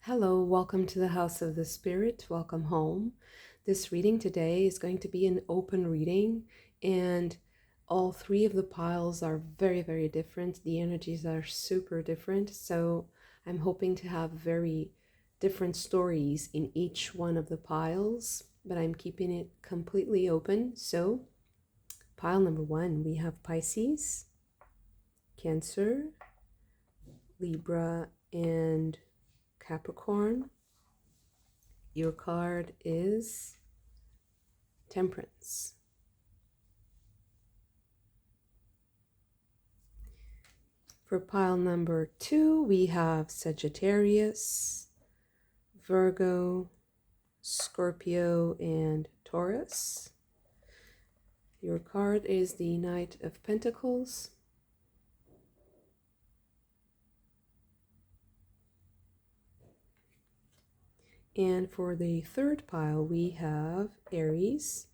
Hello, welcome to the House of the Spirit. Welcome home. This reading today is going to be an open reading, and all three of the piles are very, very different. The energies are super different, so I'm hoping to have very different stories in each one of the piles, but I'm keeping it completely open. So, pile number one, we have Pisces, Cancer, Libra, and Capricorn. Your card is Temperance. For pile number two, we have Sagittarius, Virgo, Scorpio, and Taurus. Your card is the Knight of Pentacles. And for the third pile, we have Aries,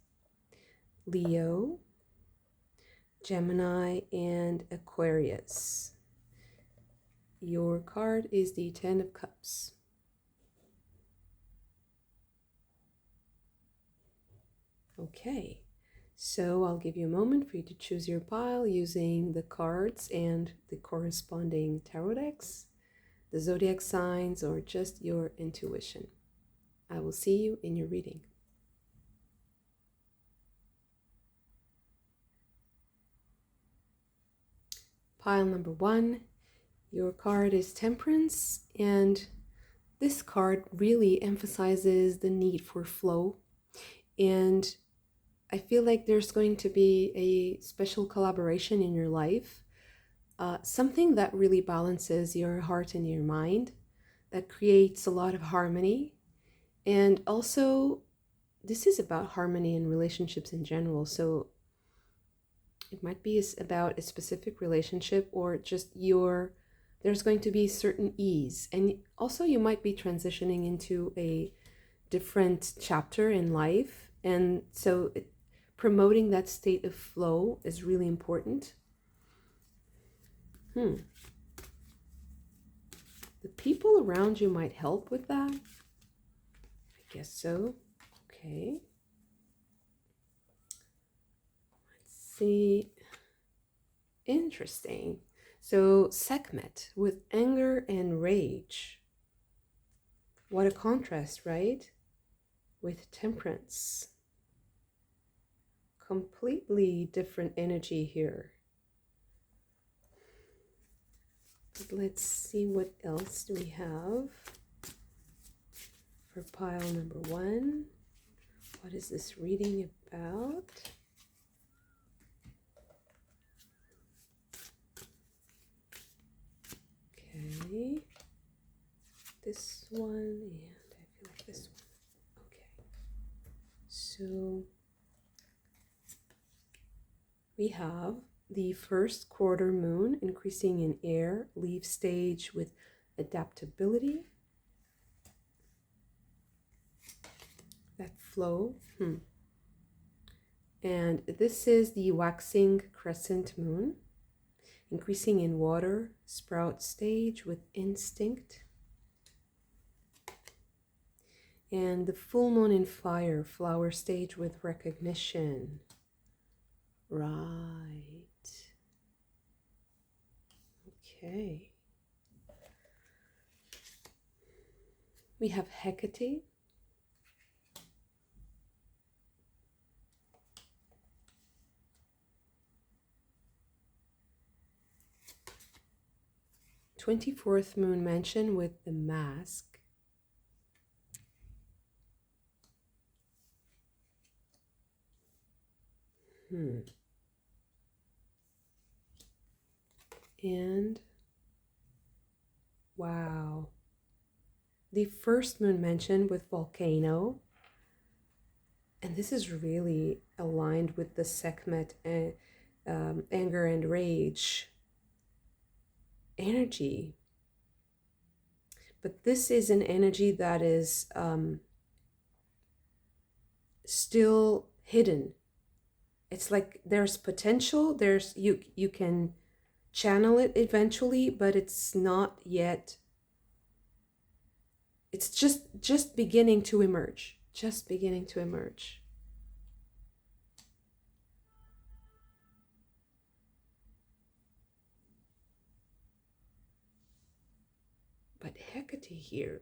Leo, Gemini, and Aquarius. Your card is the Ten of Cups. Okay, so I'll give you a moment for you to choose your pile using the cards and the corresponding tarot decks, the zodiac signs, or just your intuition. I will see you in your reading. Pile number one, your card is Temperance, and this card really emphasizes the need for flow, and I feel like there's going to be a special collaboration in your life, something that really balances your heart and your mind, that creates a lot of harmony. And also, this is about harmony in relationships in general. So it might be about a specific relationship, or just there's going to be certain ease. And also you might be transitioning into a different chapter in life. And so promoting that state of flow is really important. The people around you might help with that. I guess so. Okay. Let's see. Interesting. So Sekhmet with anger and rage. What a contrast, right? With Temperance. Completely different energy here. But let's see what else do we have. For pile number one, what is this reading about? Okay, this one, and I feel like this one. Okay, so we have the first quarter moon increasing in air, leave stage with adaptability. That flow. And this is the waxing crescent moon, increasing in water, sprout stage with instinct. And the full moon in fire, flower stage with recognition. Right. Okay. We have Hecate. "24th moon mansion with the mask." And wow, the first moon mansion with volcano. And this is really aligned with the Sekhmet and anger and rage energy. But this is an energy that is still hidden. It's like there's potential, you can channel it eventually, but it's not yet It's just beginning to emerge, just beginning to emerge. But Hecate here,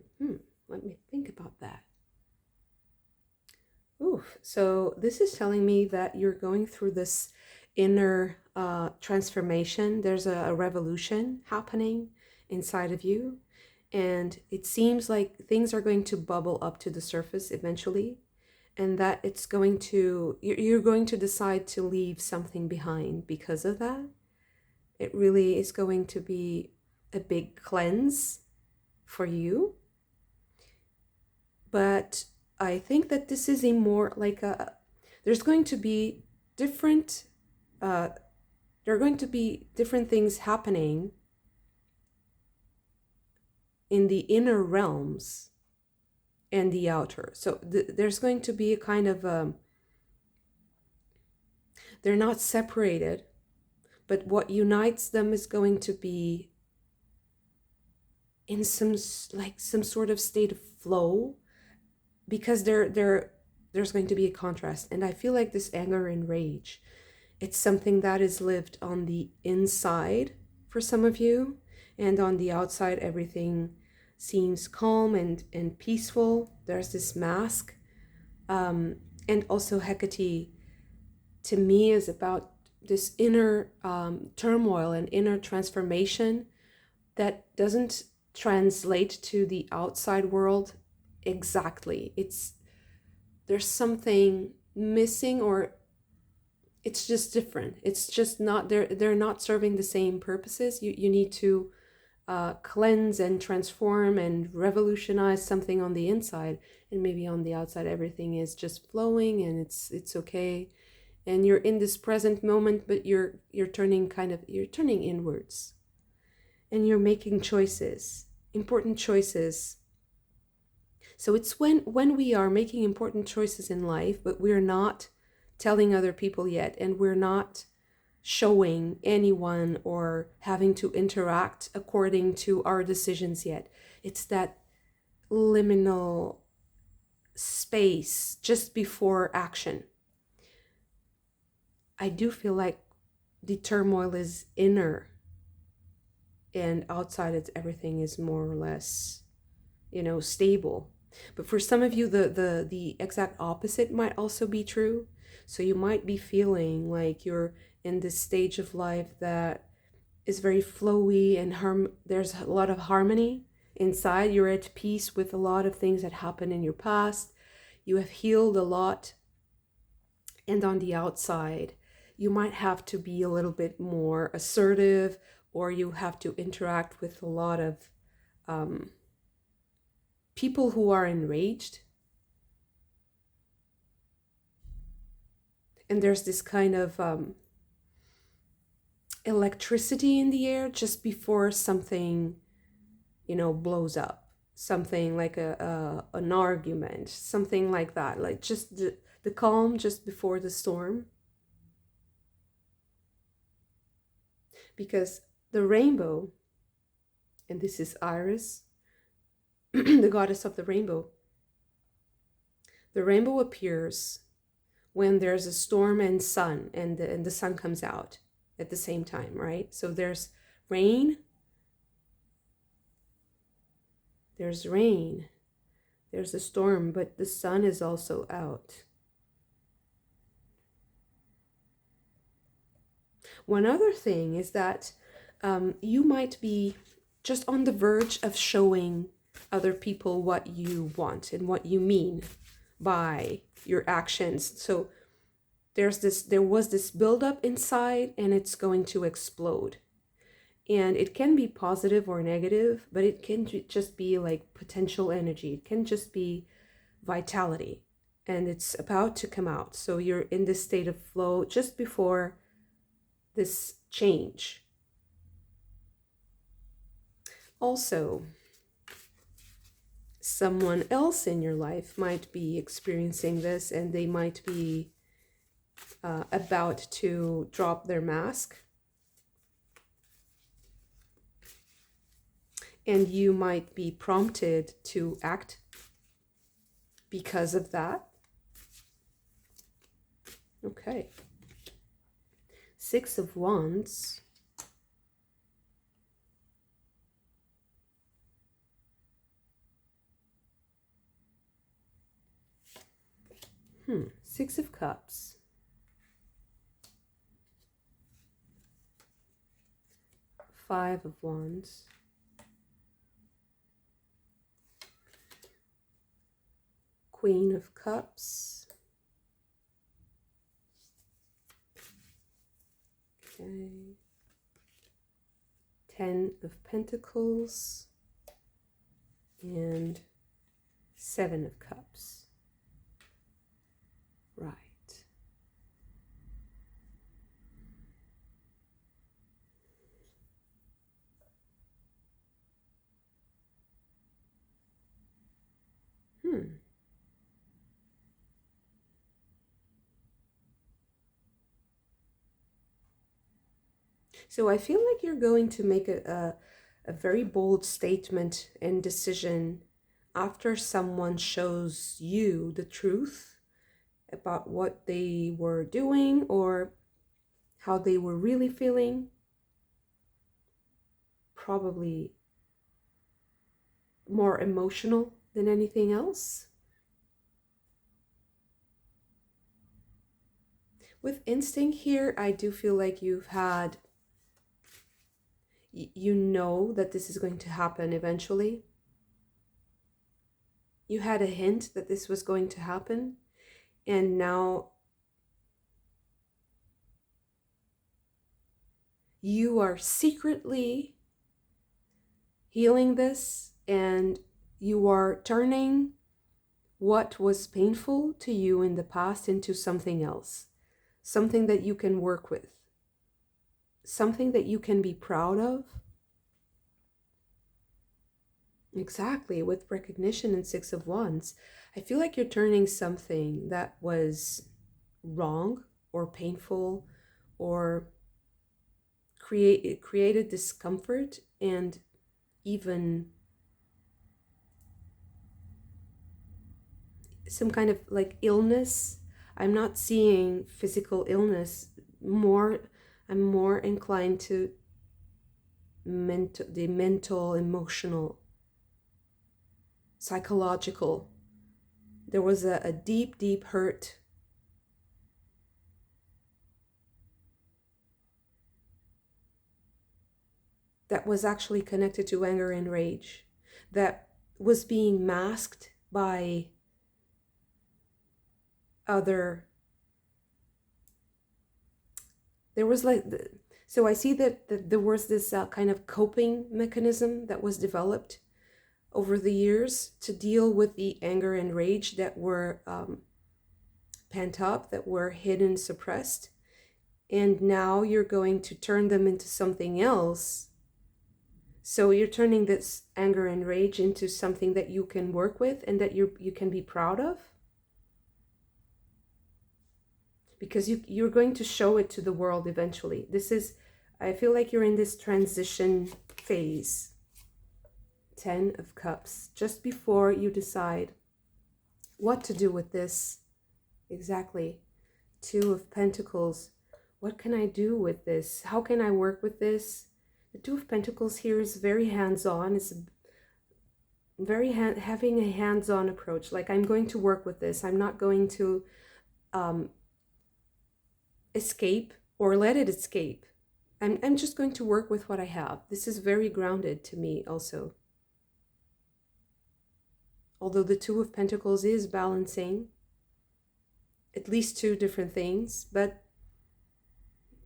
let me think about that. Oof. So this is telling me that you're going through this inner transformation. There's a revolution happening inside of you. And it seems like things are going to bubble up to the surface eventually. And that it's going to, you're going to decide to leave something behind because of that. It really is going to be a big cleanse for you. But I think that this is a more like a, there's going to be different, there are going to be different things happening in the inner realms and the outer. So there's going to be a kind of, they're not separated, but what unites them is going to be in some sort of state of flow, because there's going to be a contrast. And I feel like this anger and rage, it's something that is lived on the inside for some of you, and on the outside everything seems calm and peaceful. There's this mask. And also Hecate to me is about this inner turmoil and inner transformation that doesn't translate to the outside world exactly. There's something missing, or it's just different. It's just not, they're not serving the same purposes. You need to cleanse and transform and revolutionize something on the inside, and maybe on the outside everything is just flowing and it's okay, and you're in this present moment, but you're turning inwards, and you're making choices, important choices. So it's when we are making important choices in life, but we're not telling other people yet, and we're not showing anyone or having to interact according to our decisions yet. It's that liminal space just before action. I do feel like the turmoil is inner, and outside everything is more or less, stable. But for some of you, the exact opposite might also be true. So you might be feeling like you're in this stage of life that is very flowy, and there's a lot of harmony inside. You're at peace with a lot of things that happened in your past. You have healed a lot. And on the outside, you might have to be a little bit more assertive, or you have to interact with a lot of people who are enraged. And there's this kind of electricity in the air just before something, blows up. Something like an argument, something like that. Like just the calm just before the storm. Because the rainbow, and this is Iris, the goddess of the rainbow appears when there's a storm and sun, and the sun comes out at the same time, right? So there's rain, there's a storm, but the sun is also out. One other thing is that you might be just on the verge of showing other people what you want and what you mean by your actions. So there was this buildup inside, and it's going to explode. And it can be positive or negative, but it can just be like potential energy. It can just be vitality, and it's about to come out. So you're in this state of flow just before this change. Also, someone else in your life might be experiencing this, and they might be about to drop their mask. and you might be prompted to act because of that. Okay. Six of Wands. Six of Cups. Five of Wands. Queen of Cups. Okay. Ten of Pentacles. And Seven of Cups. Right. So I feel like you're going to make a very bold statement and decision after someone shows you the truth about what they were doing or how they were really feeling. Probably more emotional than anything else. With instinct here, I do feel like you've had, you know that this is going to happen eventually. You had a hint that this was going to happen, and now you are secretly healing this, and you are turning what was painful to you in the past into something else, something that you can work with, something that you can be proud of. Exactly, with recognition and Six of Wands. I feel like you're turning something that was wrong or painful or created discomfort and even some kind of like illness. I'm not seeing physical illness. I'm more inclined to the mental, emotional, psychological. There was a deep, deep hurt that was actually connected to anger and rage, that was being masked by other. There was like, so I see that there was this kind of coping mechanism that was developed over the years to deal with the anger and rage that were pent up, that were hidden, suppressed. And now you're going to turn them into something else. So you're turning this anger and rage into something that you can work with and that you can be proud of. Because you're going to show it to the world eventually. This is, I feel like you're in this transition phase. 10 of Cups, just before you decide what to do with this. Exactly. 2 of Pentacles. What can I do with this? How can I work with this? The 2 of Pentacles here is very hands-on. It's very having a hands-on approach. Like, I'm going to work with this. I'm not going to escape or let it escape. I'm just going to work with what I have. This is very grounded to me also. Although the 2 of Pentacles is balancing at least 2 different things, but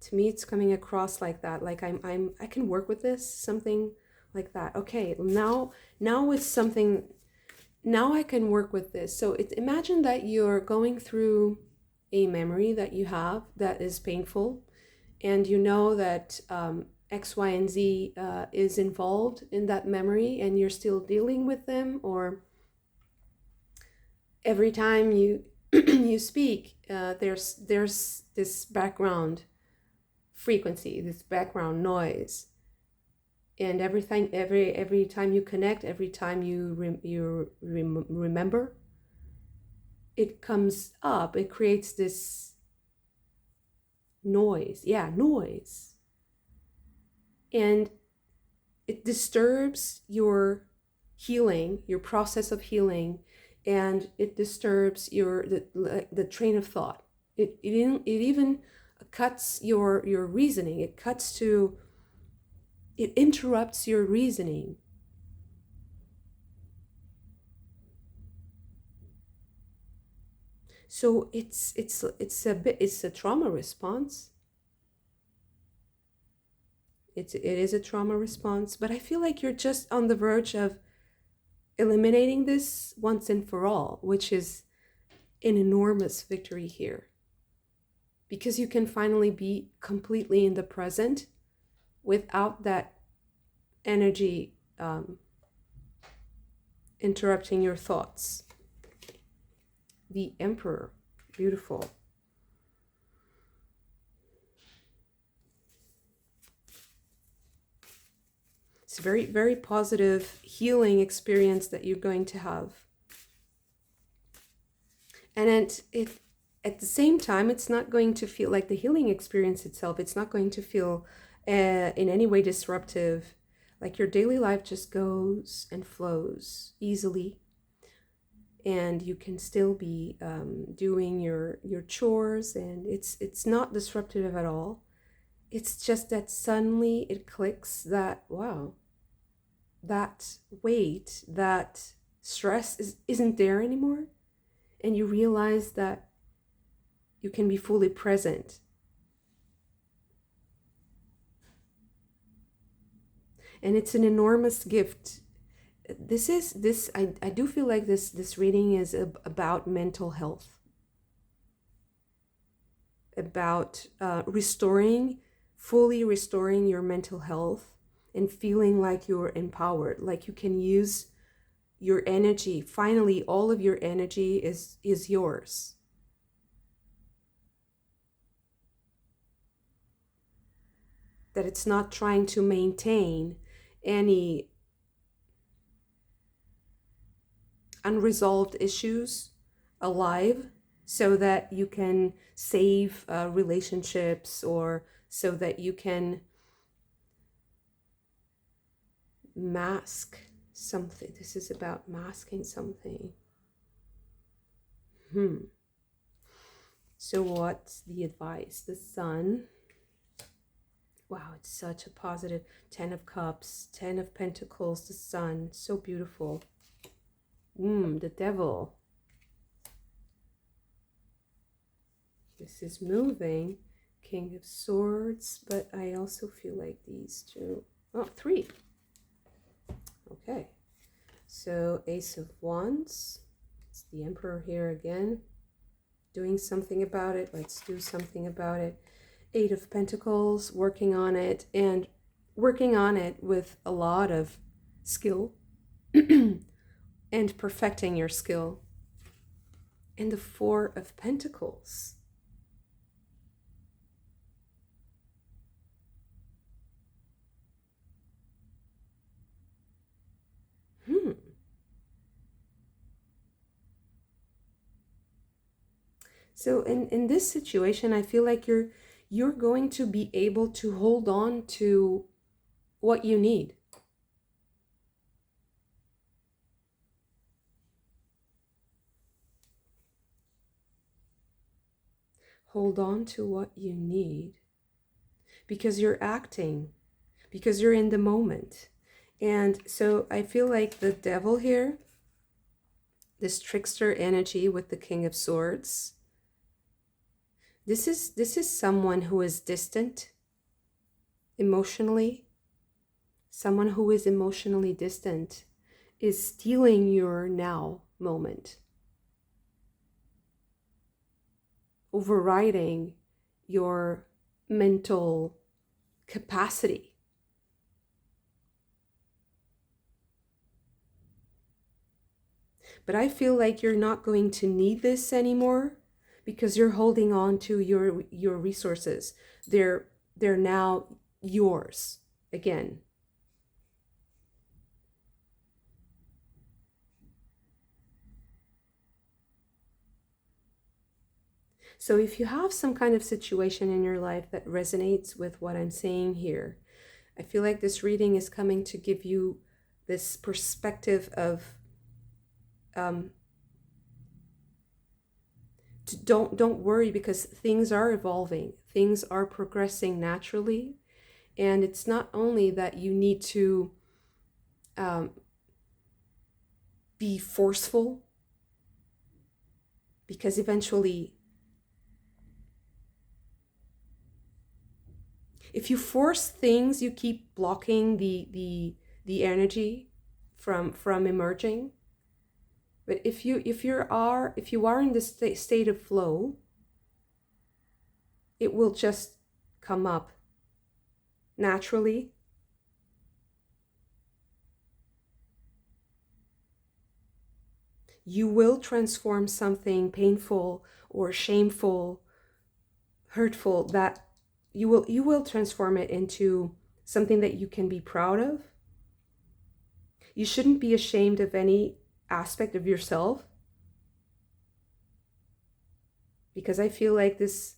to me it's coming across like that. Like I can work with this, something like that. Okay, now it's something, now I can work with this. So imagine that you're going through a memory that you have that is painful, and you know that X, Y, and Z is involved in that memory, and you're still dealing with them, or every time you you speak, there's this background frequency, this background noise And every time you connect, every time remember, it comes up, it creates this noise. Yeah, noise. And it disturbs your healing, your process of healing, and it disturbs the train of thought. It even cuts your reasoning. It interrupts your reasoning. So it's a trauma response. It is a trauma response, but I feel like you're just on the verge of eliminating this once and for all, which is an enormous victory here. Because you can finally be completely in the present without that energy interrupting your thoughts. The Emperor, beautiful. It's a very, very positive healing experience that you're going to have. And at the same time, it's not going to feel like the healing experience itself. It's not going to feel in any way disruptive. Like your daily life just goes and flows easily. And you can still be doing your chores, and it's not disruptive at all. It's just that suddenly it clicks that, wow, that weight, that stress isn't there anymore. And you realize that you can be fully present. And it's an enormous gift. I do feel like this reading is about mental health, about fully restoring your mental health and feeling like you're empowered, like you can use your energy. Finally, all of your energy is yours. That it's not trying to maintain any unresolved issues alive so that you can save relationships, or so that you can mask something. This is about masking something. So what's the advice? The Sun. Wow, it's such a positive. 10 of Cups, 10 of Pentacles, the Sun. So beautiful. The Devil. This is moving. King of Swords, but I also feel like these two. Oh, 3. Okay. So Ace of Wands. It's the Emperor here again. Doing something about it. Let's do something about it. 8 of Pentacles, working on it, and working on it with a lot of skill and perfecting your skill. And the 4 of Pentacles. So in this situation, I feel like you're going to be able to hold on to what you need. Hold on to what you need because you're acting, because you're in the moment. And so I feel like the Devil here, this trickster energy with the King of Swords, this is someone who is distant emotionally. Someone who is emotionally distant is stealing your now moment, overriding your mental capacity. But I feel like you're not going to need this anymore because you're holding on to your resources. They're now yours again. So if you have some kind of situation in your life that resonates with what I'm saying here, I feel like this reading is coming to give you this perspective of don't worry, because things are evolving, things are progressing naturally, and it's not only that you need to be forceful, because eventually if you force things, you keep blocking the energy from emerging. But if you are in this state of flow, it will just come up naturally. You will transform something painful or shameful, hurtful, that you will transform it into something that you can be proud of. You shouldn't be ashamed of any aspect of yourself, because I feel like this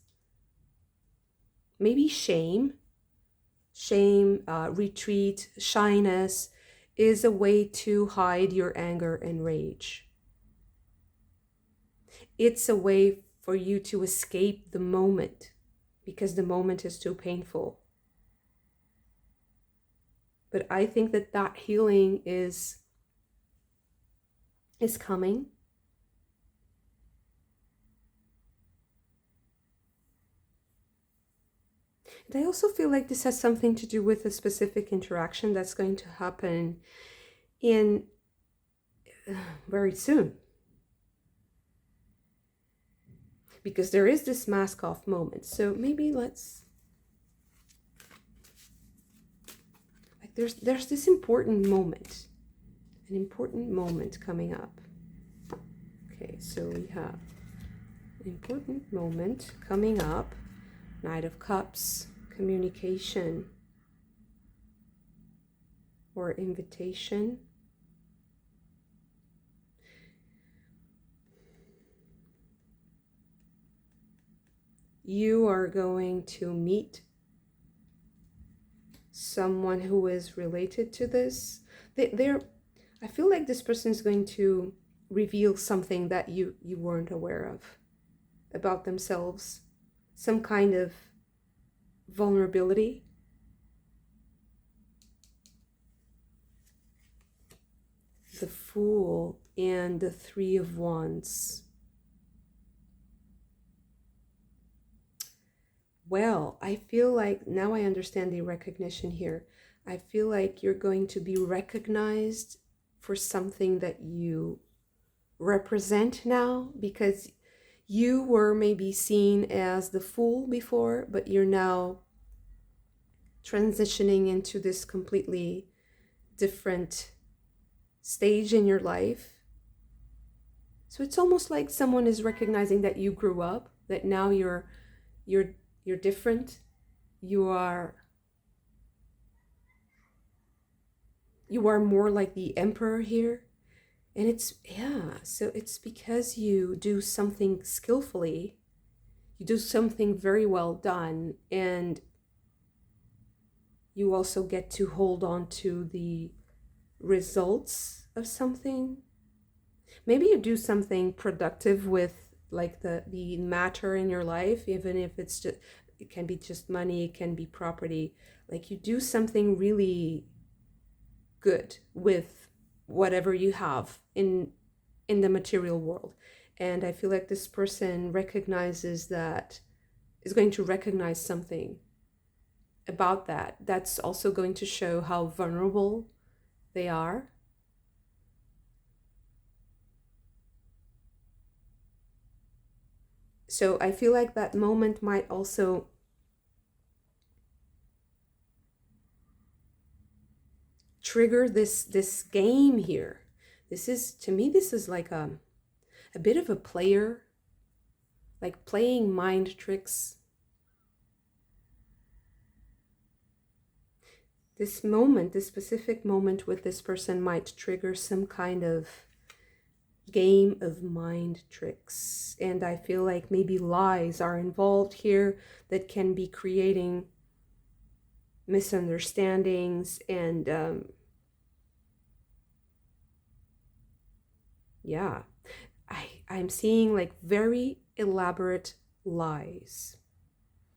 maybe shame, retreat, shyness is a way to hide your anger and rage. It's a way for you to escape the moment, because the moment is too painful. But I think that healing is coming. And I also feel like this has something to do with a specific interaction that's going to happen in very soon. Because there is this mask off moment. So maybe let's, like, there's this important moment, an important moment coming up. Okay, so we have an important moment coming up. Knight of Cups, communication or invitation. You are going to meet someone who is related to this. I feel like this person is going to reveal something that you weren't aware of about themselves, some kind of vulnerability. The Fool and the Three of Wands. Well, I feel like now I understand the recognition here. I feel like you're going to be recognized for something that you represent now, because you were maybe seen as the fool before, but you're now transitioning into this completely different stage in your life. So it's almost like someone is recognizing that you grew up, that now you're different. You are more like the emperor here. And so it's because you do something skillfully, you do something very well done, and you also get to hold on to the results of something. Maybe you do something productive with like the matter in your life, even if it can be just money, it can be property. Like you do something really good with whatever you have in the material world. And I feel like this person recognizes that, is going to recognize something about that. That's also going to show how vulnerable they are. So I feel like that moment might also trigger this game here. This is, to me, this is like a bit of a player, like playing mind tricks. This moment, this specific moment with this person might trigger some kind of game of mind tricks. And I feel like maybe lies are involved here that can be creating misunderstandings and yeah, I'm seeing like very elaborate lies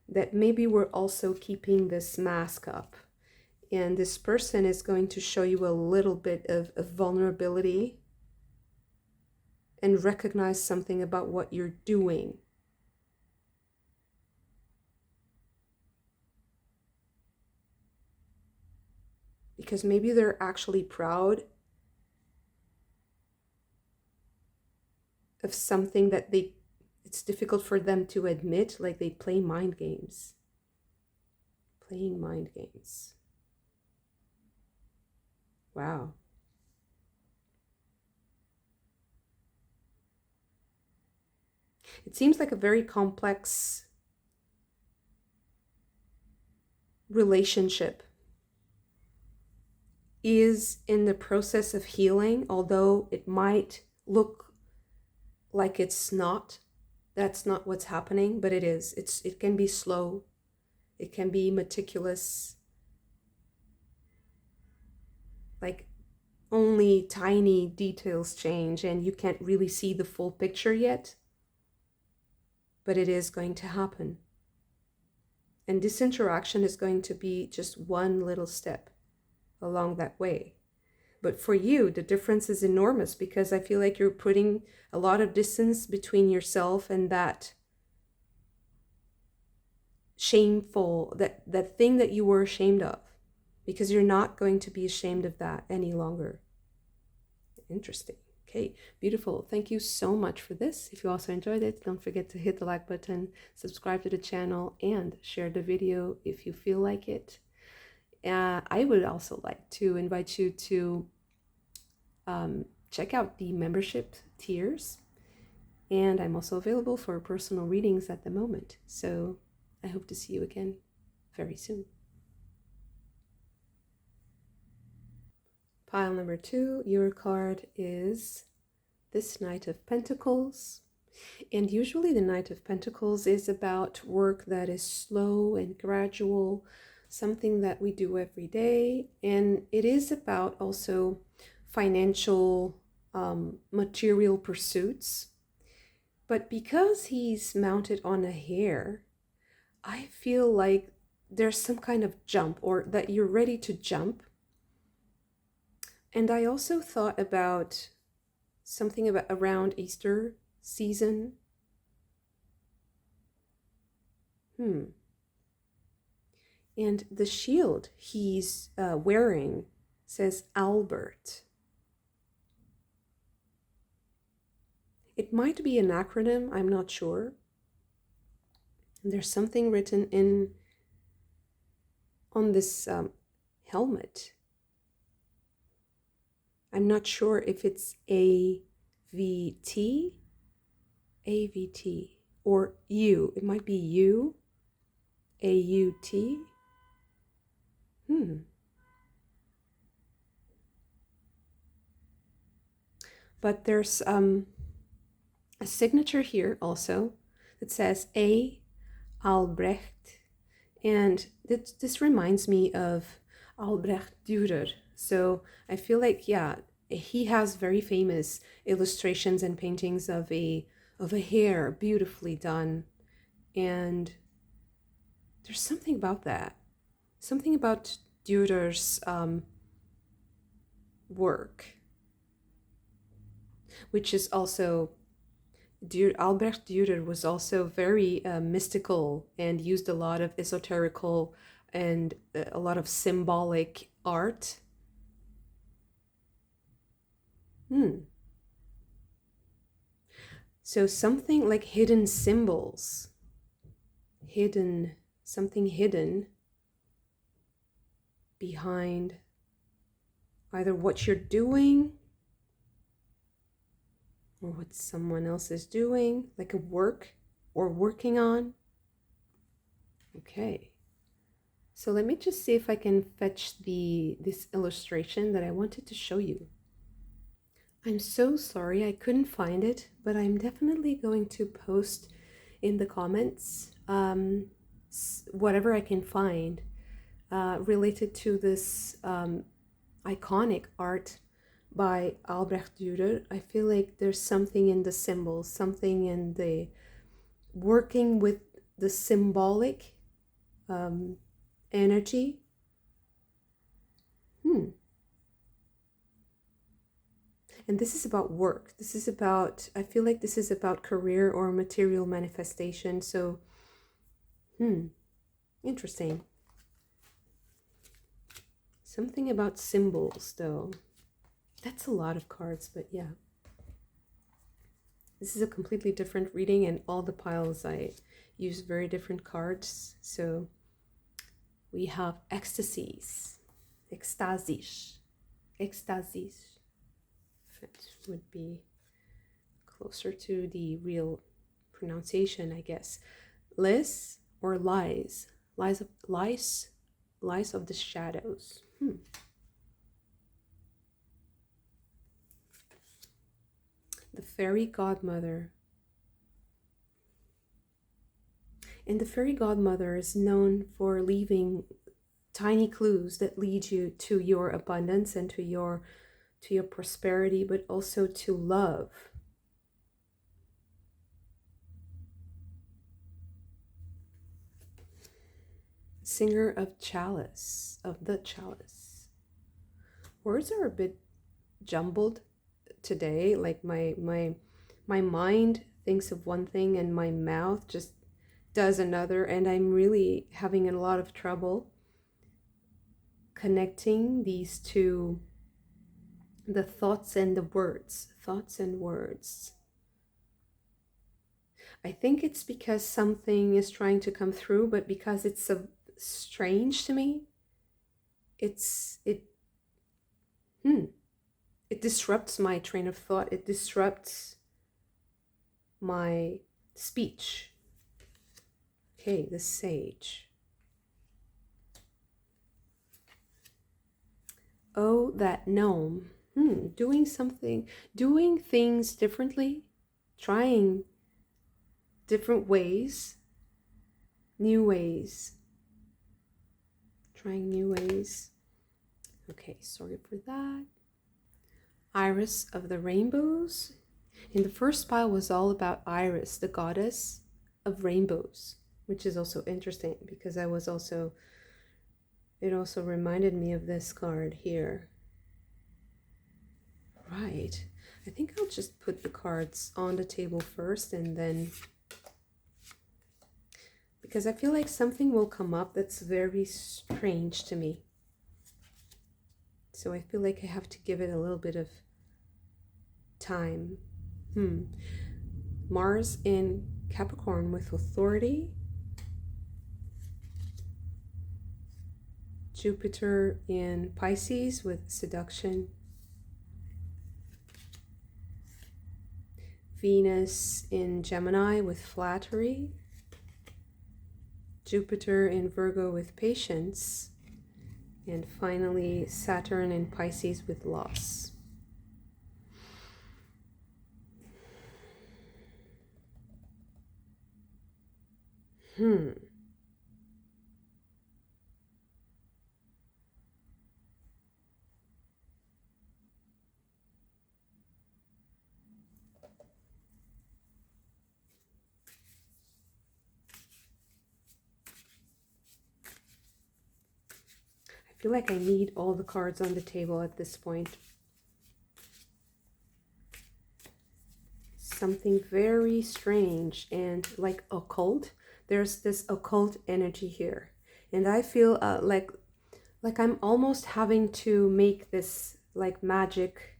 that maybe we're also keeping this mask up. And this person is going to show you a little bit of vulnerability and recognize something about what you're doing. Because maybe they're actually proud of something that it's difficult for them to admit, like they play mind games. Playing mind games. Wow. It seems like a very complex relationship is in the process of healing, although it might look like it's not. That's not what's happening, but it is. It can be slow. It can be meticulous. Like only tiny details change and you can't really see the full picture yet, but it is going to happen. And this interaction is going to be just one little step along that way. But for you, the difference is enormous because I feel like you're putting a lot of distance between yourself and that shameful, that thing that you were ashamed of, because you're not going to be ashamed of that any longer. Interesting. Okay, beautiful. Thank you so much for this. If you also enjoyed it, don't forget to hit the like button, subscribe to the channel, and share the video if you feel like it. I would also like to invite you to check out the membership tiers. And I'm also available for personal readings at the moment. So I hope to see you again very soon. Pile number 2, your card is this Knight of Pentacles. And usually the Knight of Pentacles is about work that is slow and gradual, something that we do every day. And it is about also financial, material pursuits. But because he's mounted on a hare, I feel like there's some kind of jump, or that you're ready to jump. And I also thought about something about around Easter season. And the shield he's wearing says Albert. It might be an acronym, I'm not sure. And there's something written on this helmet. I'm not sure if it's AVT, or U. It might be U, AUT. But there's a signature here also that says A. Albrecht. And this reminds me of Albrecht Dürer. So I feel like, yeah, he has very famous illustrations and paintings of a hare, beautifully done. And there's something about that. Something about Dürer's work, which is also, Albrecht Dürer was also very mystical and used a lot of esoterical and a lot of symbolic art. So something like hidden symbols, something hidden behind either what you're doing or what someone else is doing, like a work or working on. Okay, so let me just see if I can fetch this illustration that I wanted to show you. I'm so sorry I couldn't find it, but I'm definitely going to post in the comments whatever I can find related to this iconic art by Albrecht Dürer. I feel like there's something in the symbols, something in the working with the symbolic energy. And this is about work. This is about, I feel like this is about career or material manifestation. So, interesting. Something about symbols, though. That's a lot of cards, but yeah. This is a completely different reading, and all the piles I use very different cards. So we have ecstasies, ecstasis, ecstasis. It would be closer to the real pronunciation, I guess. Lies or lies, lies of the shadows. The fairy godmother. And the fairy godmother is known for leaving tiny clues that lead you to your abundance and to your prosperity, but also to love. Singer of chalice, of the chalice. Words are a bit jumbled today. Like my mind thinks of one thing and my mouth just does another, and I'm really having a lot of trouble connecting these two, the thoughts and the words, thoughts and words. I think it's because something is trying to come through, but because it's so strange to me, it disrupts my train of thought. It disrupts my speech. Okay, the sage. Oh, that gnome. Doing something, doing things differently, trying different ways, new ways, trying new ways. Okay, sorry for that. Iris of the rainbows. And the first pile was all about Iris, the goddess of rainbows, which is also interesting because it also reminded me of this card here. Right. I think I'll just put the cards on the table first, and then, because I feel like something will come up that's very strange to me. So I feel like I have to give it a little bit of time. Mars in Capricorn with authority. Jupiter in Pisces with seduction. Venus in Gemini with flattery. Jupiter in Virgo with patience. And finally, Saturn in Pisces with loss. I feel like I need all the cards on the table at this point. Something very strange and like occult. There's this occult energy here. And I feel like I'm almost having to make this like magic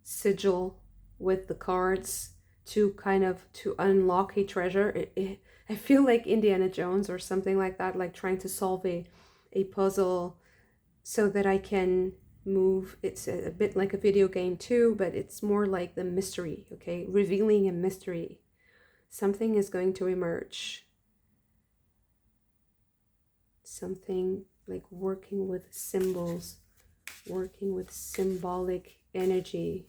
sigil with the cards to unlock a treasure. I feel like Indiana Jones or something like that, like trying to solve a puzzle so that I can move. It's a bit like a video game too, but it's more like the mystery, okay? Revealing a mystery. Something is going to emerge. Something like working with symbols, working with symbolic energy.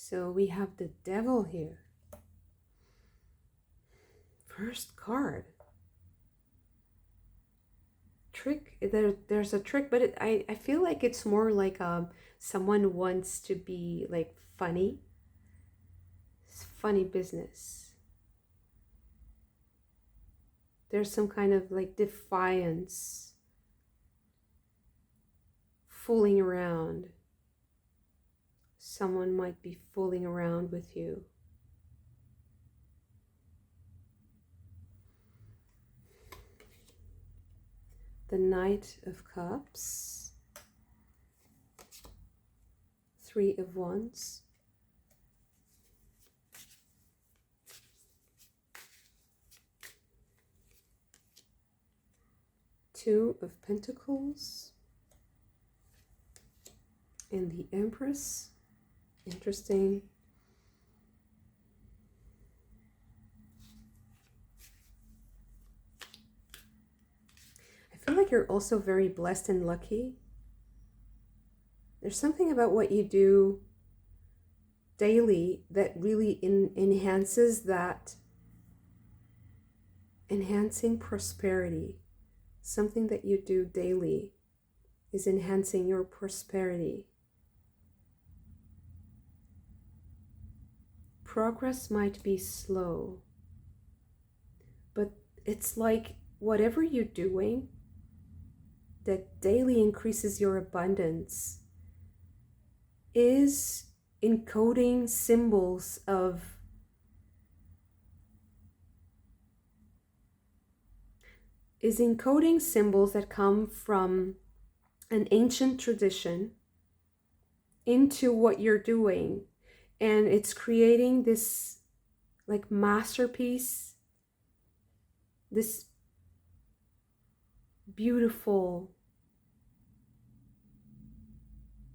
So we have the devil here. First card. Trick. There's a trick, but I feel like it's more like someone wants to be like funny. It's funny business. There's some kind of like defiance. Fooling around. Someone might be fooling around with you. The Knight of Cups. Three of Wands. Two of Pentacles. And the Empress. Interesting. I feel like you're also very blessed and lucky. There's something about what you do daily that really enhances that, enhancing prosperity. Something that you do daily is enhancing your prosperity. Progress might be slow, but it's like whatever you're doing that daily increases your abundance is encoding symbols of that come from an ancient tradition into what you're doing. And it's creating this like masterpiece, this beautiful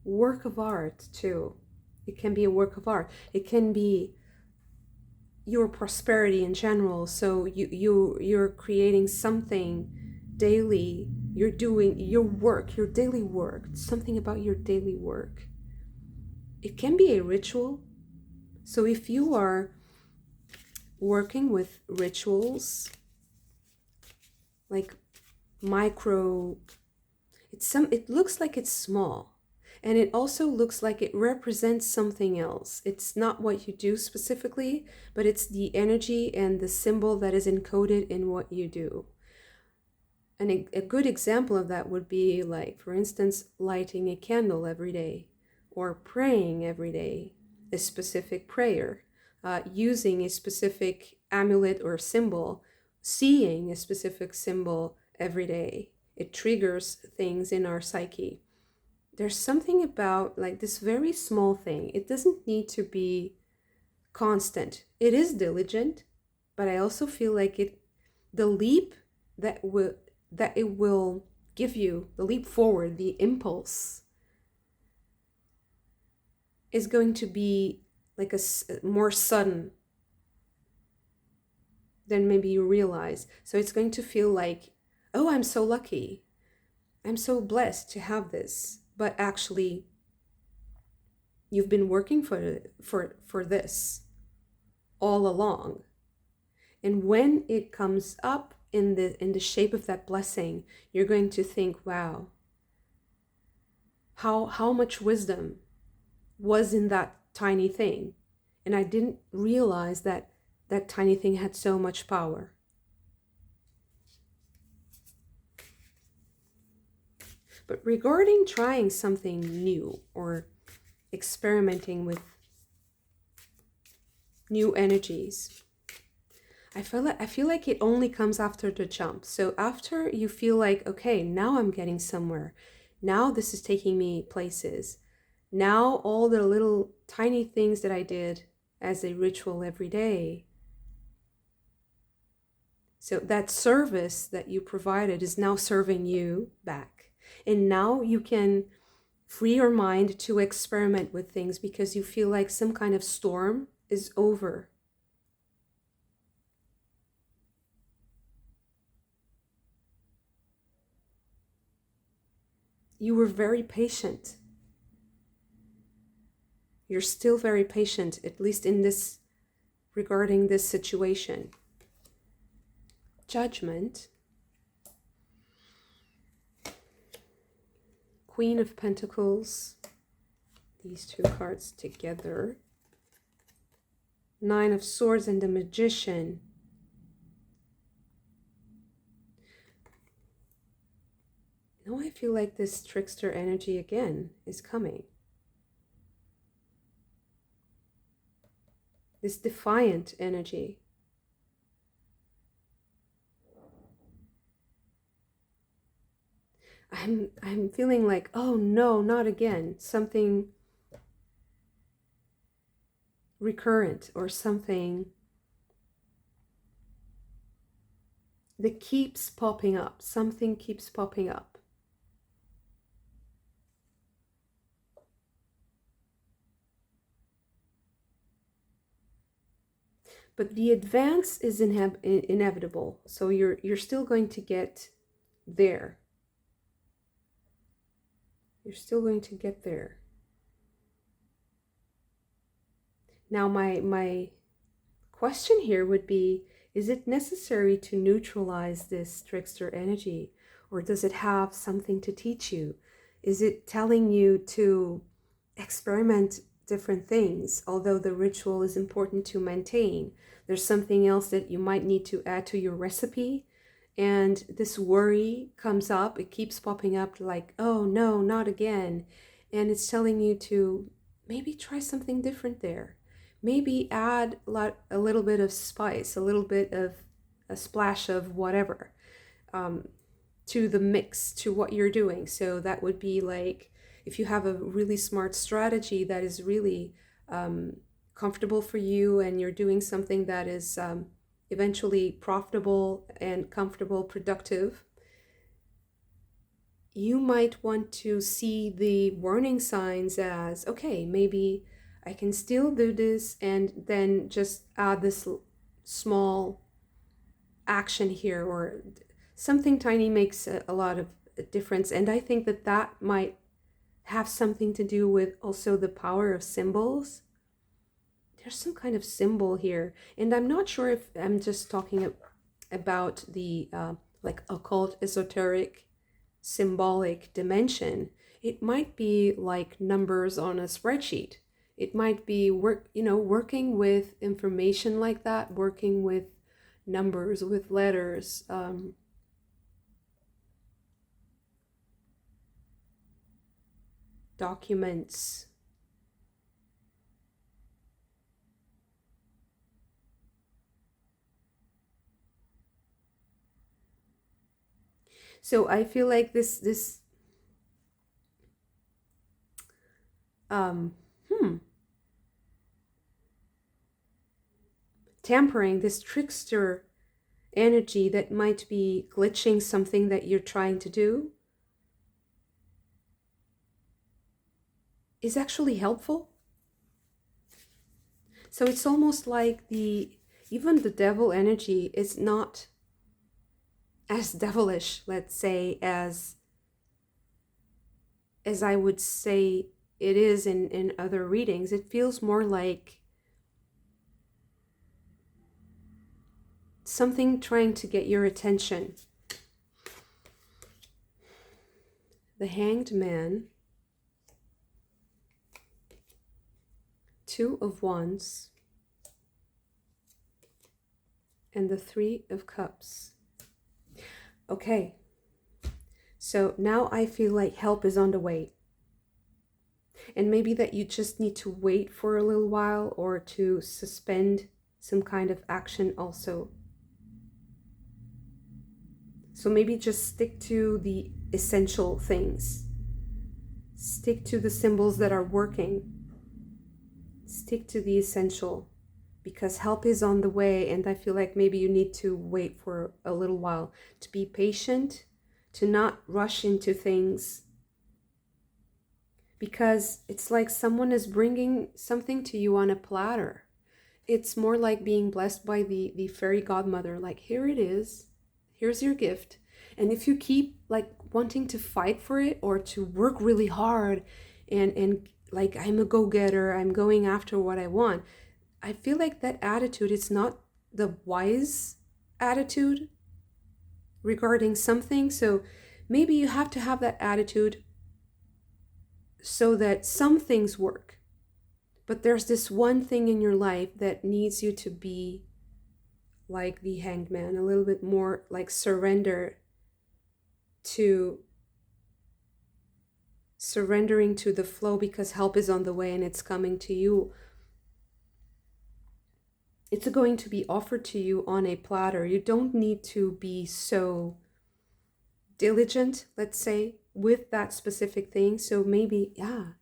work of art too. It can be a work of art. It can be your prosperity in general. So you're creating something daily. You're doing your work, your daily work. Something about your daily work. It can be a ritual. So if you are working with rituals, like micro, it looks like it's small, and it also looks like it represents something else. It's not what you do specifically, but it's the energy and the symbol that is encoded in what you do. And a good example of that would be like, for instance, lighting a candle every day, or praying every day a specific prayer, using a specific amulet or symbol, seeing a specific symbol every day. It triggers things in our psyche. There's something about like this very small thing. It doesn't need to be constant. It is diligent, but I also feel like the leap that it will give you, the leap forward, the impulse, is going to be like a more sudden than maybe you realize. So it's going to feel like, oh, I'm so lucky. I'm so blessed to have this. But actually, you've been working for this all along. And when it comes up in the shape of that blessing, you're going to think, wow, how much wisdom was in that tiny thing. And I didn't realize that that tiny thing had so much power. But regarding trying something new or experimenting with new energies, I feel like it only comes after the jump. So after you feel like, okay, now I'm getting somewhere. Now this is taking me places. Now all the little tiny things that I did as a ritual every day, so that service that you provided is now serving you back. And now you can free your mind to experiment with things because you feel like some kind of storm is over. You were very patient. You're still very patient, at least in this, regarding this situation. Judgment. Queen of Pentacles. These two cards together. Nine of Swords and the Magician. Now I feel like this trickster energy again is coming. This defiant energy. I'm feeling like, oh no, not again. Something recurrent or something that keeps popping up. Something keeps popping up. But the advance is inevitable. So you're still going to get there. You're still going to get there. Now my question here would be, is it necessary to neutralize this trickster energy? Or does it have something to teach you? Is it telling you to experiment different things, although the ritual is important to maintain? There's something else that you might need to add to your recipe, and this worry comes up. It keeps popping up like, oh no, not again. And it's telling you to maybe try something different there. Maybe add a little bit of spice, a little bit of a splash of whatever to the mix, to what you're doing. So that would be like, if you have a really smart strategy that is really comfortable for you, and you're doing something that is eventually profitable and comfortable, productive, you might want to see the warning signs as, okay, maybe I can still do this, and then just add this small action here, or something tiny makes a lot of difference. And I think that that might have something to do with also the power of symbols. There's some kind of symbol here, and I'm not sure if I'm just talking about the like occult, esoteric, symbolic dimension. It might be like numbers on a spreadsheet. It might be working with information like that, working with numbers, with letters. Documents. So I feel like this tampering, this trickster energy that might be glitching something that you're trying to do, is actually helpful. So it's almost like even the devil energy is not as devilish, let's say, as I would say it is in other readings. It feels more like something trying to get your attention. The Hanged Man, Two of Wands, and the Three of Cups. Okay, so now I feel like help is on the way. And maybe that you just need to wait for a little while, or to suspend some kind of action also. So maybe just stick to the essential things. Stick to the symbols that are working. Stick to the essential, because help is on the way, and I feel like maybe you need to wait for a little while, to be patient, to not rush into things, because it's like someone is bringing something to you on a platter. It's more like being blessed by the fairy godmother, like, here it is, here's your gift. And if you keep like wanting to fight for it, or to work really hard and like I'm a go-getter, I'm going after what I want. I feel like that attitude is not the wise attitude regarding something. So maybe you have to have that attitude so that some things work. But there's this one thing in your life that needs you to be like the hanged man, a little bit more like surrendering to the flow, because help is on the way and it's coming to you. It's going to be offered to you on a platter. You don't need to be so diligent, let's say, with that specific thing. So maybe, yeah,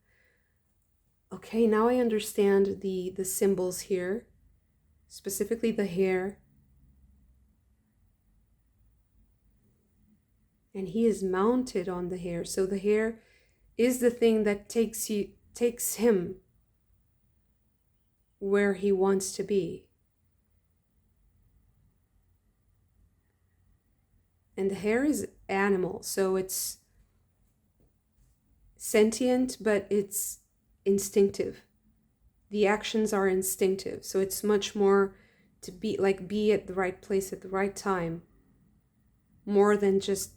okay, now I understand the symbols here, specifically the hair. And he is mounted on the hair. So the hair is the thing that takes him where he wants to be. And the hair is animal, so it's sentient, but it's instinctive. The actions are instinctive, so it's much more to be at the right place at the right time, more than just,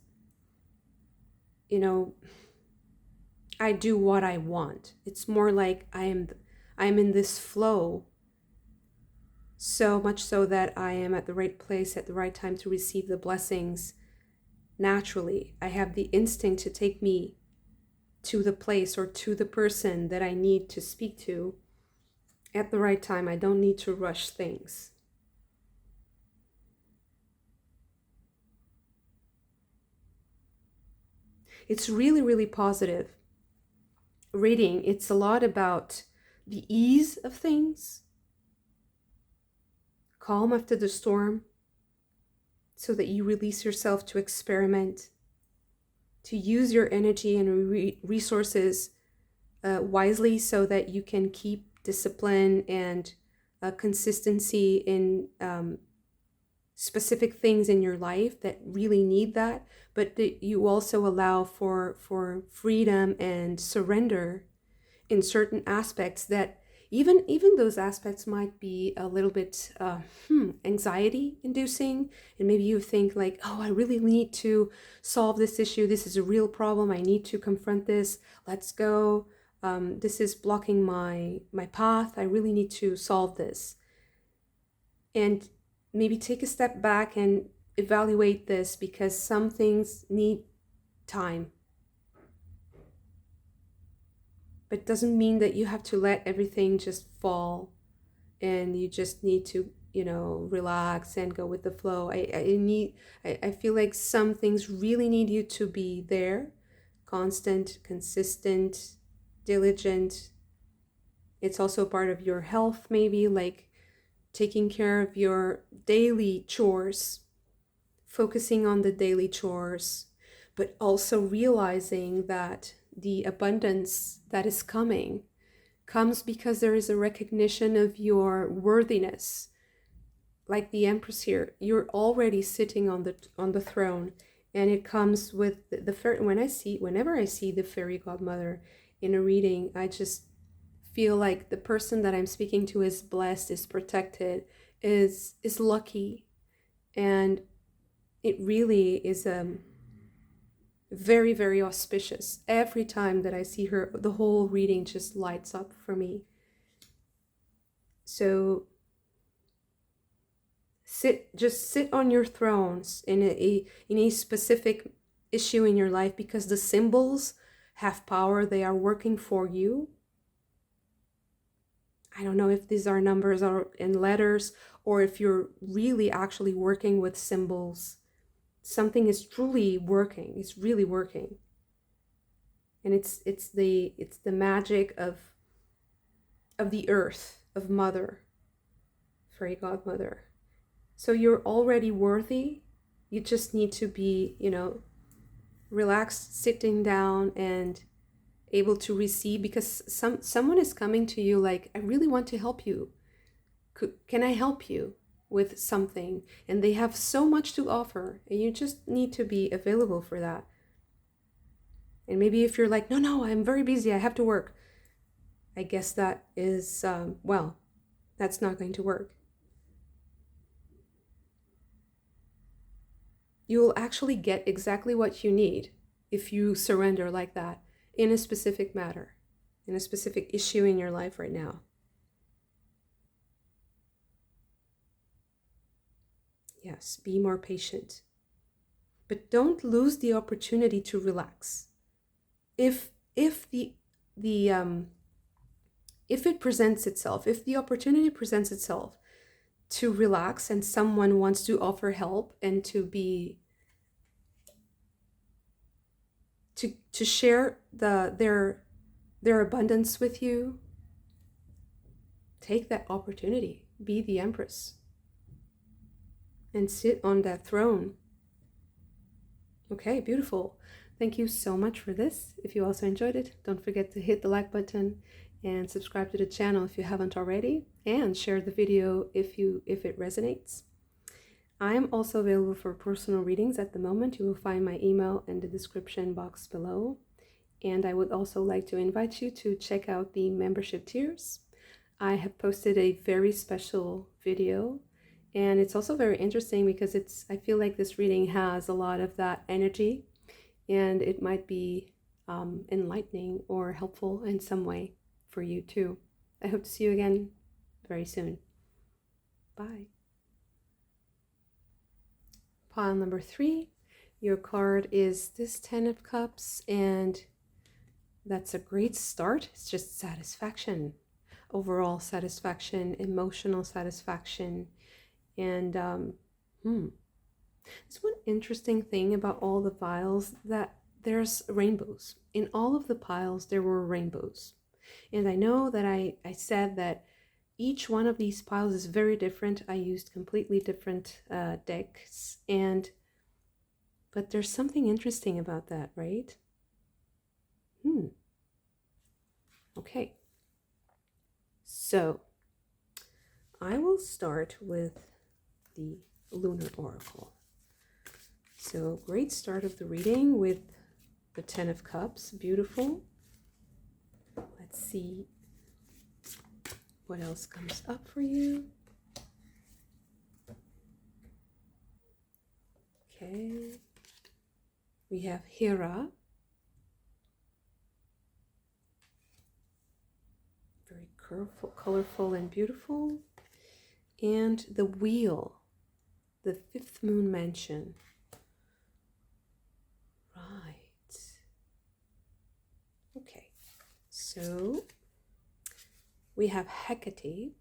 I do what I want. It's more like I'm in this flow, so much so that I am at the right place at the right time to receive the blessings naturally. I have the instinct to take me to the place or to the person that I need to speak to at the right time. I don't need to rush things. It's really, really positive reading. It's a lot about the ease of things, calm after the storm, so that you release yourself to experiment, to use your energy and resources wisely, so that you can keep discipline and consistency in specific things in your life that really need that, but that you also allow for freedom and surrender in certain aspects that even those aspects might be a little bit anxiety inducing, and maybe you think like, oh, I really need to solve this issue, this is a real problem, I need to confront this, let's go, this is blocking my path, I really need to solve this. And maybe take a step back and evaluate this, because some things need time. But it doesn't mean that you have to let everything just fall and you just need to, relax and go with the flow. I feel like some things really need you to be there, constant, consistent, diligent. It's also part of your health, maybe, like taking care of your daily chores, focusing on the daily chores, but also realizing that the abundance that is coming comes because there is a recognition of your worthiness. Like the Empress here, you're already sitting on the throne, and it comes with the fairy. Whenever I see the fairy godmother in a reading, I just feel like the person that I'm speaking to is blessed, is protected, is lucky, and it really is very, very auspicious. Every time that I see her, the whole reading just lights up for me. So sit on your thrones in a specific issue in your life, because the symbols have power. They are working for you. I don't know if these are numbers or in letters, or if you're really actually working with symbols. Something is truly working. It's really working. And it's the magic of the earth, of Mother, Fairy Godmother. So you're already worthy. You just need to be, relaxed, sitting down and able to receive, because someone is coming to you like, I really want to help you. Can I help you with something? And they have so much to offer, and you just need to be available for that. And maybe if you're like, no, I'm very busy, I have to work. I guess that is, well, that's not going to work. You will actually get exactly what you need if you surrender like that in a specific matter, in a specific issue in your life right now. Yes, be more patient. But don't lose the opportunity to relax. If if it presents itself, if the opportunity presents itself to relax and someone wants to offer help and to share their abundance with you, take that opportunity. Be the empress and sit on that throne. Okay, beautiful. Thank you so much for this. If you also enjoyed it, don't forget to hit the like button and subscribe to the channel if you haven't already, and share the video if it resonates. I am also available for personal readings at the moment. You will find my email in the description box below. And I would also like to invite you to check out the membership tiers. I have posted a very special video, and it's also very interesting because I feel like this reading has a lot of that energy, and it might be enlightening or helpful in some way for you too. I hope to see you again very soon. Bye. Pile number 3, your card is this 10 of Cups, and that's a great start. It's just satisfaction, overall satisfaction, emotional satisfaction. And it's one interesting thing about all the piles, that there's rainbows. In all of the piles, there were rainbows. And I know that I said that each one of these piles is very different. I used completely different decks, but there's something interesting about that, right? Okay, so I will start with the Lunar Oracle. So great start of the reading with the 10 of Cups, beautiful. Let's see what else comes up for you. Okay, we have Hera. Very colorful and beautiful. And the Wheel, the 5th moon mansion. Right. Okay, so we have Hecate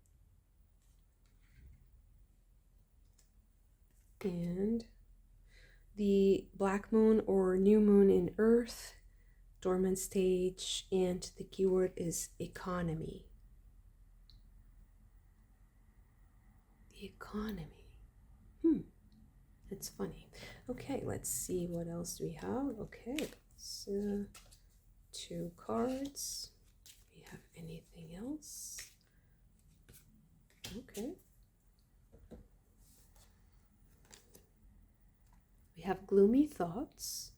and the black moon or new moon in Earth, dormant stage, and the keyword is economy. The economy. It's funny. Okay, let's see what else we have. Okay, so 2 cards. Do we have anything else? Okay. We have gloomy thoughts.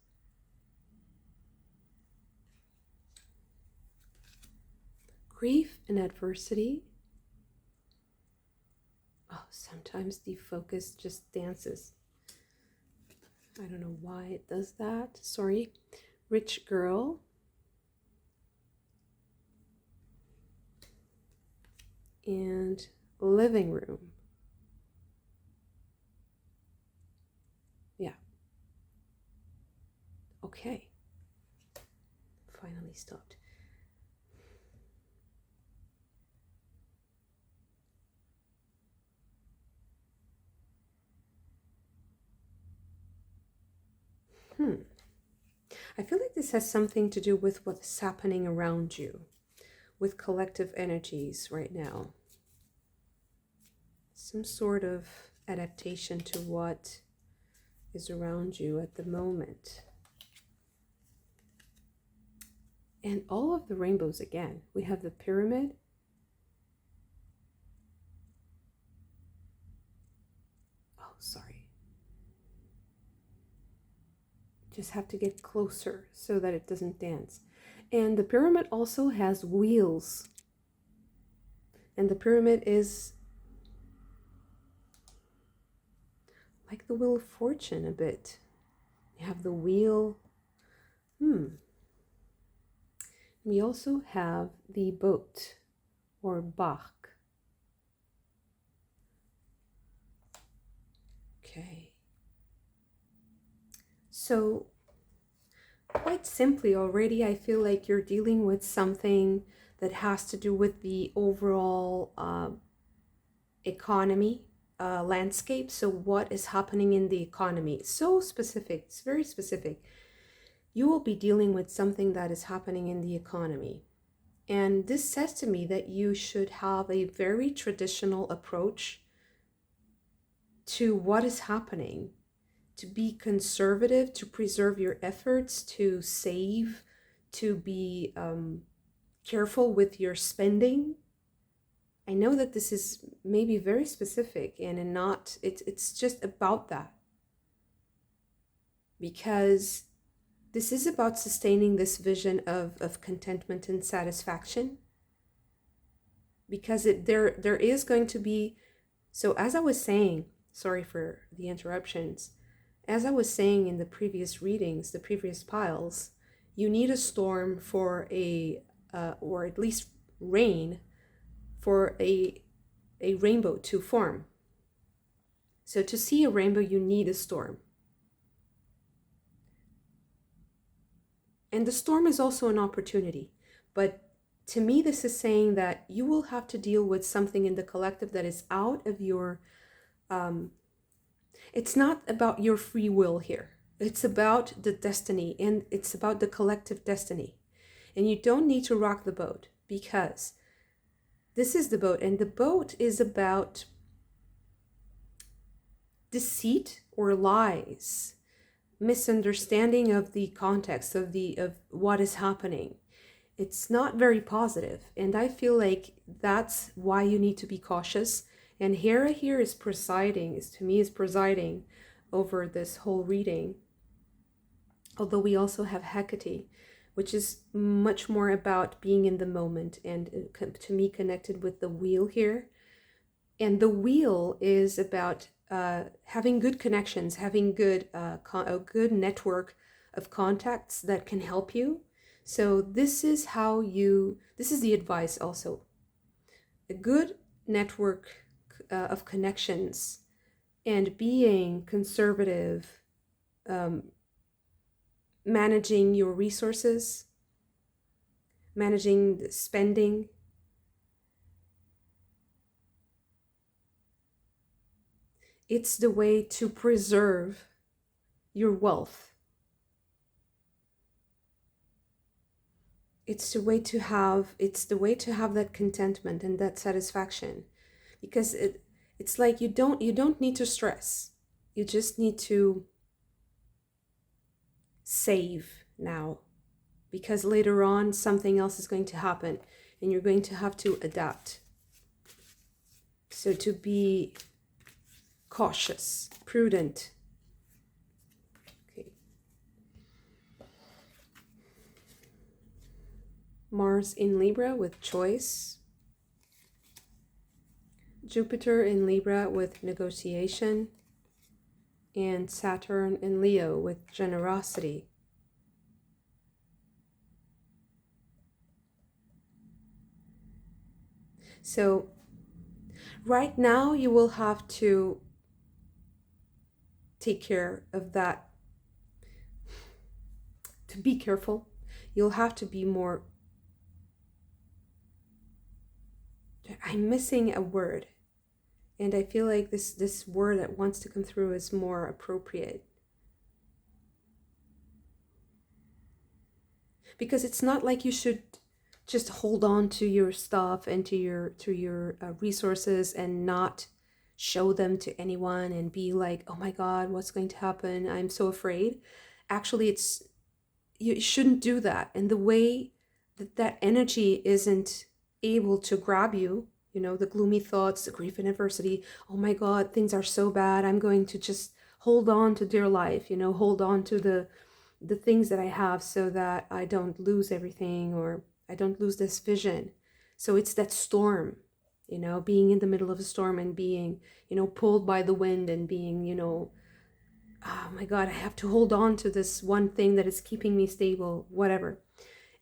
Grief and adversity. Oh, sometimes the focus just dances. I don't know why it does that. Sorry. Rich girl. And living room. Yeah. Okay. Finally stopped. I feel like this has something to do with what's happening around you, with collective energies right now. Some sort of adaptation to what is around you at the moment. And all of the rainbows again. We have the pyramid. Oh, sorry. Just have to get closer so that it doesn't dance. And the pyramid also has wheels. And the pyramid is like the Wheel of Fortune a bit. You have the wheel. We also have the boat or Bach. Okay. So quite simply already, I feel like you're dealing with something that has to do with the overall economy landscape. So what is happening in the economy? So specific, it's very specific. You will be dealing with something that is happening in the economy. And this says to me that you should have a very traditional approach to what is happening, to be conservative, to preserve your efforts, to save, to be careful with your spending. I know that this is maybe very specific and not, it's just about that. Because this is about sustaining this vision of contentment and satisfaction. Because there is going to be, so as I was saying, sorry for the interruptions, as I was saying in the previous readings, the previous piles, you need a storm for or at least rain, for a rainbow to form. So to see a rainbow, you need a storm. And the storm is also an opportunity. But to me, this is saying that you will have to deal with something in the collective that is out of your, it's not about your free will here. It's about the destiny, and it's about the collective destiny. And you don't need to rock the boat, because this is the boat, and the boat is about deceit or lies, misunderstanding of the context of what is happening. It's not very positive, and I feel like that's why you need to be cautious. And Hera here is presiding, is presiding over this whole reading. Although we also have Hecate, which is much more about being in the moment, and to me connected with the wheel here. And the wheel is about having good connections, having a good network of contacts that can help you. So this is the advice also. A good network of connections, and being conservative, managing your resources, managing the spending. It's the way to preserve your wealth. It's the way to have that contentment and that satisfaction. Because it's like you don't need to stress. You just need to save now, because later on something else is going to happen and you're going to have to adapt. So to be cautious, prudent. Okay. Mars in Libra with choice. Jupiter in Libra with negotiation. And Saturn in Leo with generosity. So right now you will have to take care of that. To be careful, you'll have to be more, I'm missing a word. And I feel like this word that wants to come through is more appropriate. Because it's not like you should just hold on to your stuff and to your resources and not show them to anyone and be like, oh my God, what's going to happen? I'm so afraid. Actually, you shouldn't do that. And the way that energy isn't able to grab you, the gloomy thoughts, the grief and adversity, oh my God, things are so bad, I'm going to just hold on to dear life, hold on to the things that I have so that I don't lose everything, or I don't lose this vision. So it's that storm. You know, being in the middle of a storm and being, you know, pulled by the wind and being, you know, oh my God, I have to hold on to this one thing that is keeping me stable, whatever.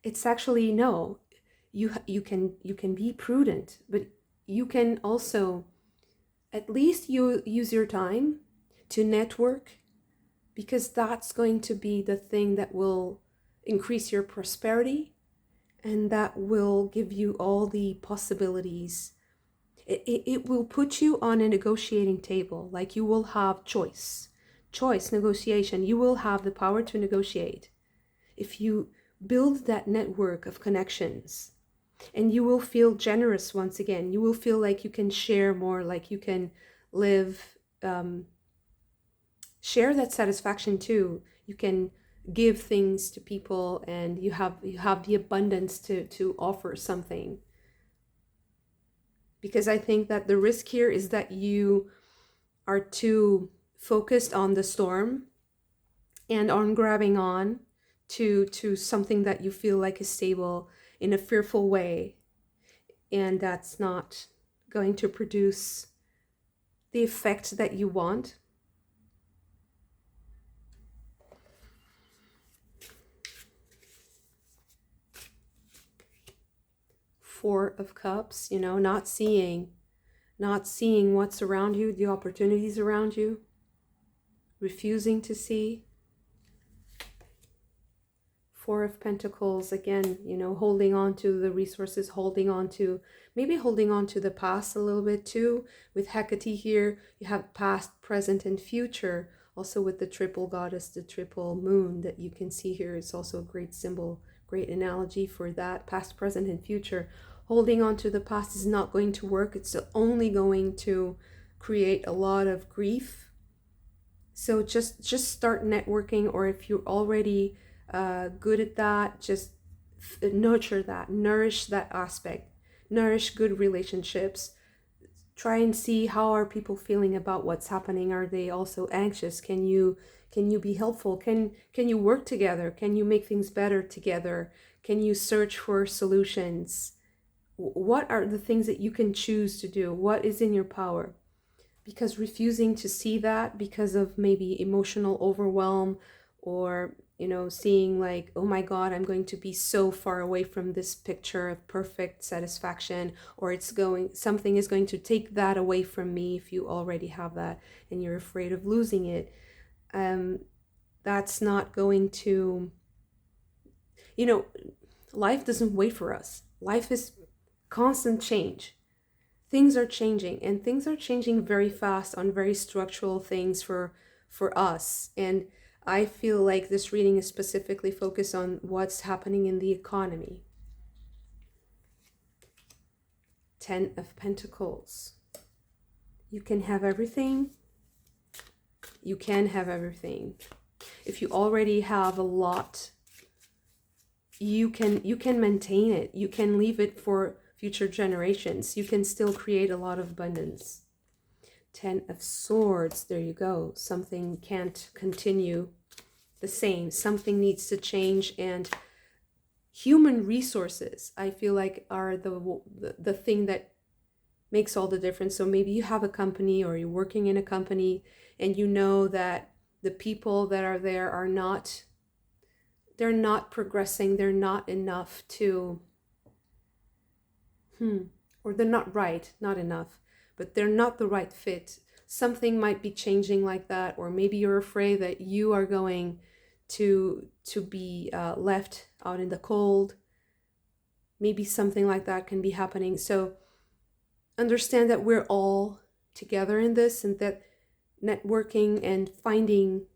It's actually no. You can be prudent, but you can also at least you use your time to network, because that's going to be the thing that will increase your prosperity and that will give you all the possibilities. It will put you on a negotiating table, like you will have choice, negotiation. You will have the power to negotiate if you build that network of connections, and you will feel generous once again. You will feel like you can share more, like you can live, share that satisfaction too. You can give things to people, and you have the abundance to offer something. Because I think that the risk here is that you are too focused on the storm and on grabbing on to something that you feel like is stable in a fearful way, and that's not going to produce the effect that you want. Four of Cups, you know, not seeing what's around you, the opportunities around you, refusing to see. Four of Pentacles, again, you know, holding on to the resources, holding on to the past a little bit too. With Hecate here, you have past, present, and future. Also with the triple goddess, the triple moon that you can see here, it's also a great symbol, great analogy for that. Past, present, and future. Holding on to the past is not going to work. It's only going to create a lot of grief. So just start networking, or if you're already good at that, just nurture that, nourish that aspect, nourish good relationships. Try and see how are people feeling about what's happening. Are they also anxious? Can you be helpful? Can you work together? Can you make things better together? Can you search for solutions? What are the things that you can choose to do? What is in your power? Because refusing to see that because of maybe emotional overwhelm, or, you know, seeing like, oh my God, I'm going to be so far away from this picture of perfect satisfaction, or something is going to take that away from me. If you already have that and you're afraid of losing it, that's not going to, you know, life doesn't wait for us. Life is constant change. Things are changing, and things are changing very fast on very structural things for us. And I feel like this reading is specifically focused on what's happening in the economy. 10 of Pentacles. You can have everything. You can have everything. If you already have a lot, you can maintain it. You can leave it for future generations. You can still create a lot of abundance. 10 of Swords, there you go. Something can't continue the same. Something needs to change, and human resources, I feel like, are the thing that makes all the difference. So maybe you have a company, or you're working in a company, and you know that the people that are there are not, they're not progressing, they're not enough to or they're not right, not enough, but they're not the right fit. Something might be changing like that, or maybe you're afraid that you are going to be left out in the cold. Maybe something like that can be happening. So understand that we're all together in this, and that networking and finding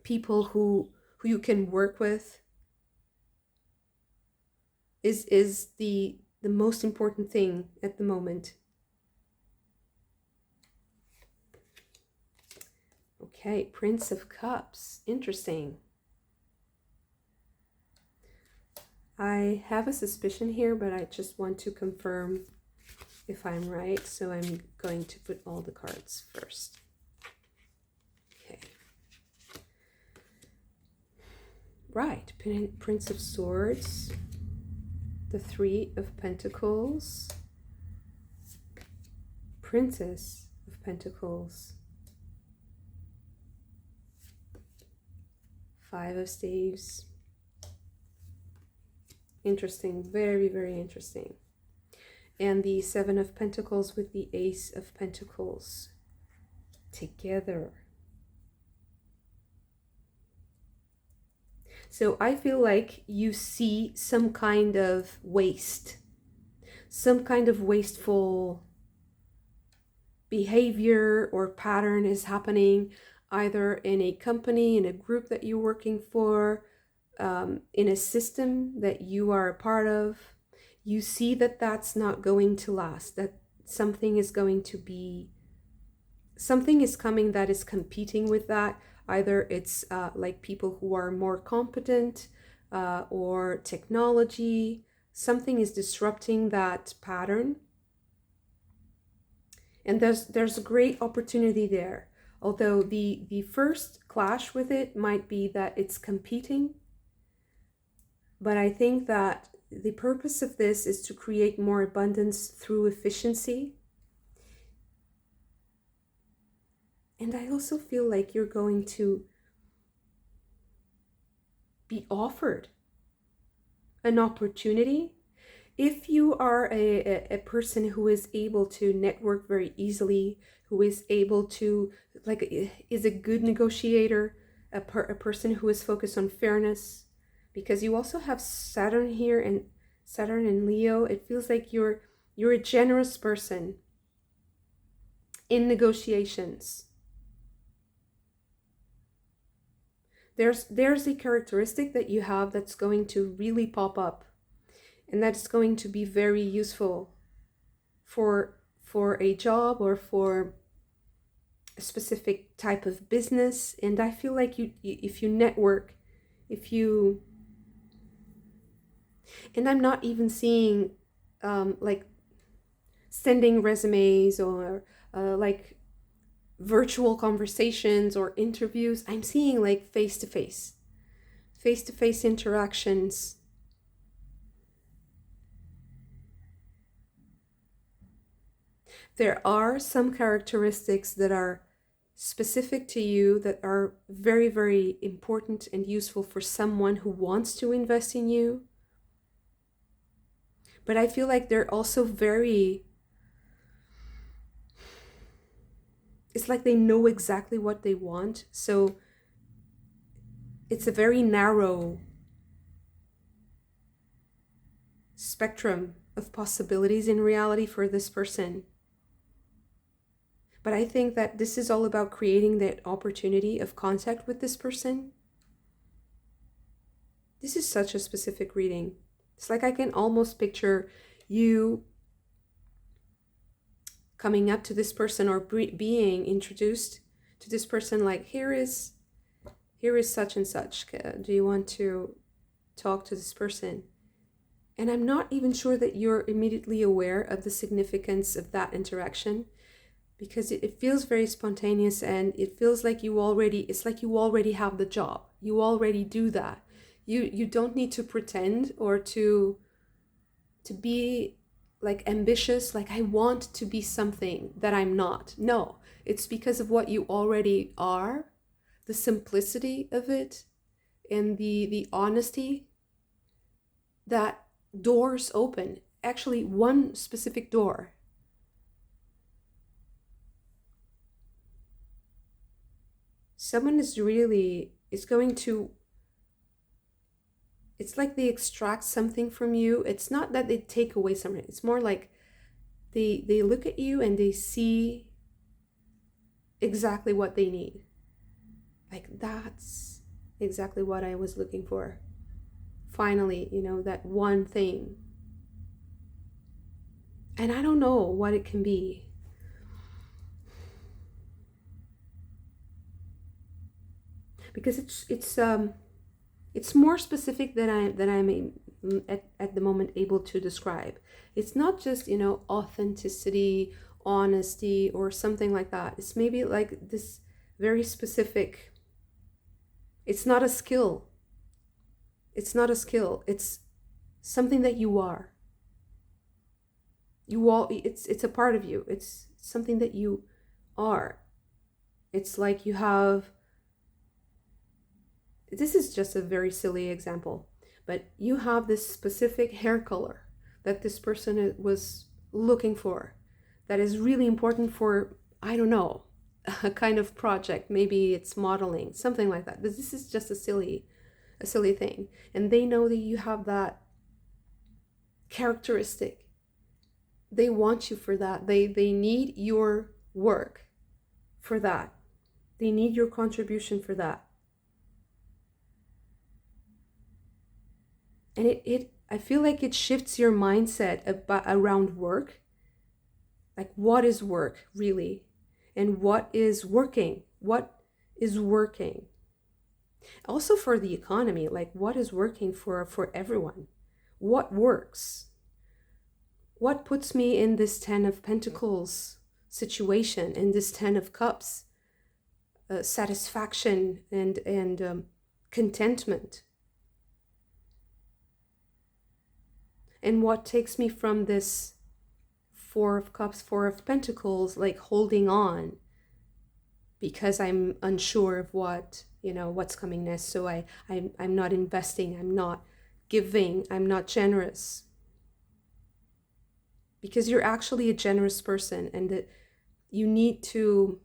people who you can work with is the most important thing at the moment. Okay, Prince of Cups. Interesting. I have a suspicion here, but I just want to confirm if I'm right. So I'm going to put all the cards first. Okay. Right, Prince of Swords. The Three of Pentacles. Princess of Pentacles, Five of Staves. Interesting, very, very interesting. And the Seven of Pentacles with the Ace of Pentacles together. So I feel like you see some kind of waste, some kind of wasteful behavior or pattern is happening either in a company, in a group that you're working for, in a system that you are a part of. You see that that's not going to last, that something is going to be, something is coming that is competing with that. Either it's like people who are more competent or technology. Something is disrupting that pattern. And there's a great opportunity there. Although the first clash with it might be that it's competing. But I think that the purpose of this is to create more abundance through efficiency. And I also feel like you're going to be offered an opportunity. If you are a person who is able to network very easily, who is able to, like, is a good negotiator, a person who is focused on fairness, because you also have Saturn here, and Saturn and Leo, it feels like you're a generous person in negotiations. There's a characteristic that you have that's going to really pop up, and that's going to be very useful for a job or for a specific type of business. And I feel like if you network, and I'm not even seeing like sending resumes or like virtual conversations or interviews. I'm seeing like face-to-face interactions. There are some characteristics that are specific to you that are very, very important and useful for someone who wants to invest in you. But I feel like they're also very, it's like they know exactly what they want. So it's a very narrow spectrum of possibilities in reality for this person. But I think that this is all about creating that opportunity of contact with this person. This is such a specific reading. It's like I can almost picture you coming up to this person or being introduced to this person, like, here is such and such. Do you want to talk to this person? And I'm not even sure that you're immediately aware of the significance of that interaction, because it feels very spontaneous, and it feels like it's like you already have the job. You already do that. You don't need to pretend or to be like ambitious, like I want to be something that I'm not. No, it's because of what you already are, the simplicity of it, and the honesty, that doors open. Actually, one specific door. Someone is going to, it's like they extract something from you. It's not that they take away something. It's more like they look at you and they see exactly what they need. Like, that's exactly what I was looking for. Finally, that one thing. And I don't know what it can be. Because it's more specific than I'm at the moment able to describe. It's not just, authenticity, honesty, or something like that. It's maybe like this very specific. It's not a skill. It's something that you are. It's a part of you. It's something that you are. It's like you have, this is just a very silly example, but you have this specific hair color that this person was looking for, that is really important for, I don't know, a kind of project. Maybe it's modeling, something like that. But this is just a silly thing. And they know that you have that characteristic. They want you for that. They need your work for that. They need your contribution for that. And I feel like it shifts your mindset around work. Like, what is work really? And what is working? What is working? Also for the economy, like what is working for everyone? What works? What puts me in this 10 of Pentacles situation, in this 10 of Cups, satisfaction and contentment? And what takes me from this 4 of Cups, 4 of Pentacles, like holding on because I'm unsure of what, what's coming next. So I'm not investing, I'm not giving, I'm not generous. Because you're actually a generous person, and that you need to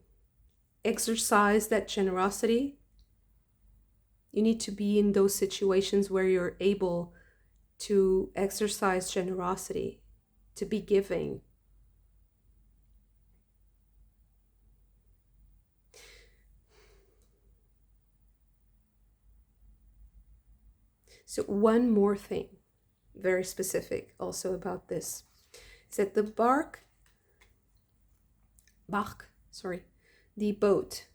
exercise that generosity. You need to be in those situations where you're able to exercise generosity, to be giving. So one more thing, very specific also about this, is that the the boat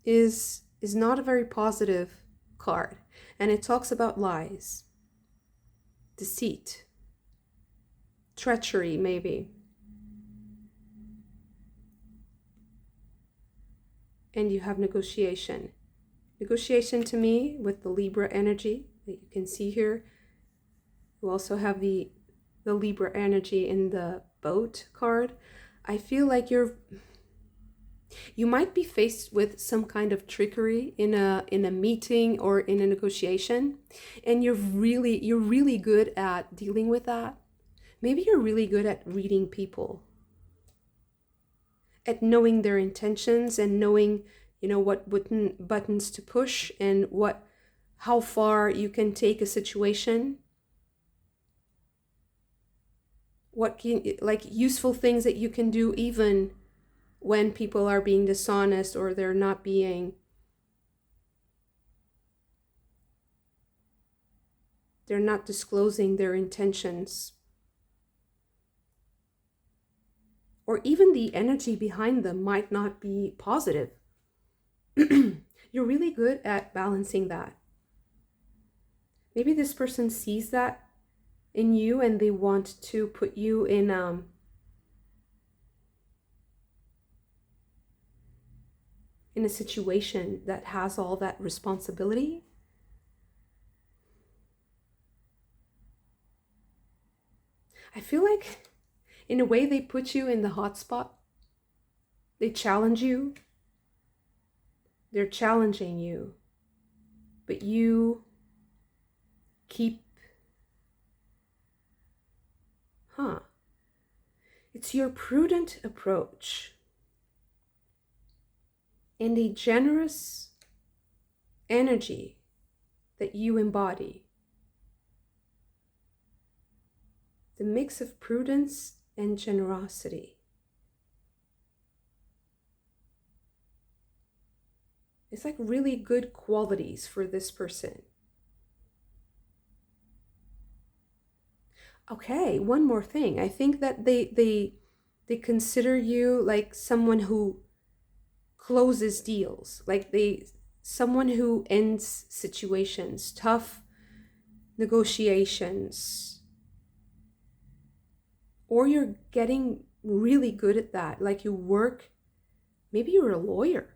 is not a very positive card, and it talks about lies, deceit, treachery maybe. And you have negotiation. Negotiation to me with the Libra energy that you can see here. You also have the Libra energy in the boat card. I feel like you might be faced with some kind of trickery in a meeting or in a negotiation, and you're really good at dealing with that. Maybe you're really good at reading people, at knowing their intentions and knowing, what buttons to push and how far you can take a situation. Like useful things that you can do even when people are being dishonest or they're not disclosing their intentions. Or even the energy behind them might not be positive. You're really good at balancing that. Maybe this person sees that in you and they want to put you in a situation that has all that responsibility. I feel like in a way they put you in the hot spot. They challenge you. They're challenging you. But you keep, it's your prudent approach and a generous energy that you embody. The mix of prudence and generosity. It's like really good qualities for this person. Okay, one more thing. I think that they consider you like someone who closes deals, like someone who ends situations, tough negotiations. Or you're getting really good at that. Like you work, maybe you're a lawyer.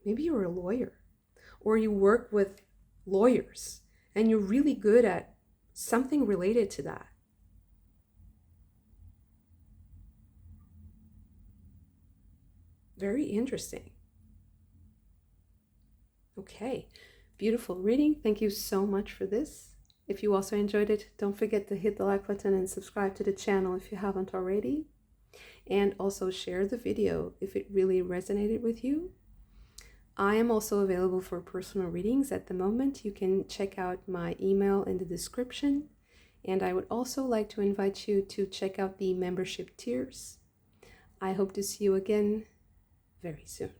Maybe you're a lawyer. Or you work with lawyers and you're really good at something related to that. Very interesting. Okay, beautiful reading. Thank you so much for this. If you also enjoyed it, don't forget to hit the like button and subscribe to the channel if you haven't already. And also share the video if it really resonated with you. I am also available for personal readings at the moment. You can check out my email in the description. And I would also like to invite you to check out the membership tiers. I hope to see you again very soon.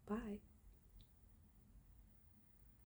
Bye.